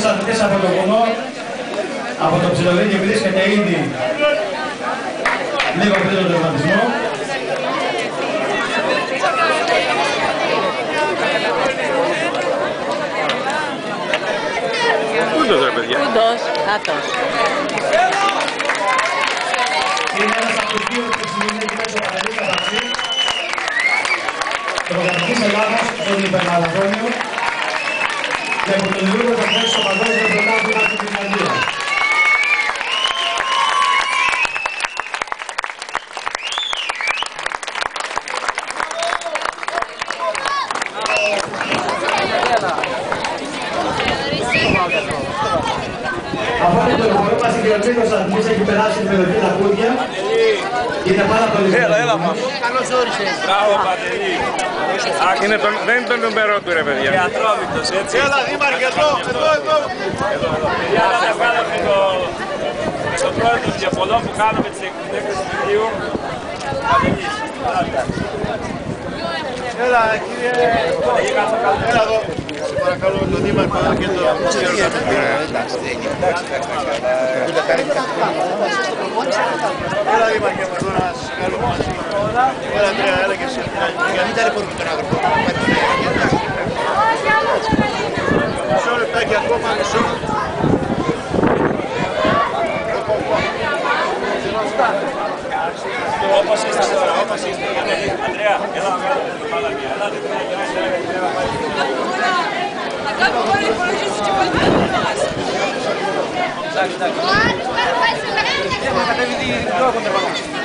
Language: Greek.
ένας αθλητής από το βουνό, από το Ψιλοδίκη, βρίσκεται ήδη λίγο πριν τον τερματισμό. Κούντος ρε παιδιά. Κούντος, άτος. Είναι ένας από τους δύο που συμμετέχει μέσα από τα λίγα ταξί. Προγραμματής Ελλάδας στον υπερμαραθώνιο και από τον Ιούλιο θα φτάσει στο παγκόσμιο πρωτάθλημα στην Φιλανδία. Από ό,τι το λογικό μας η Γεωργίκος Αθηνής έχει περάσει την περιοχή τα πόδια. Είναι πάρα πολύ Έλα, έλα μας. Καλώς όρισες. Μπράβο Παντελή. Δεν είναι το νούμερο του ρε παιδιά. Και Ατρόμητος, έτσι. Έλα Δήμαρχε, εδώ. Για να τα βγάλαμε στον πρόεδρο των διαφολών που κάνουμε τις εκδηλώσεις του βιβλίου. Παντελής. Έλα κύριε. Έλα εδώ. Σε παρακαλώ τον Δήμαρχο και τον Έλα Δήμαρχε μας εδώ να σας καλούμε μαζί. Έλα Αντρέα, έλα και εσύ. Γιατί δεν μπορούμε τον άγροφο. Μισό λεπτάκι ακόμα, μισό. Όπως είστε τώρα, όπως είστε. Αντρέα, έλα να βγάλουμε την ομάδα μια. Ελάτε, να κάνουμε όλοι οι υπολογίσεις και πάλι δεν μας. εντάξει.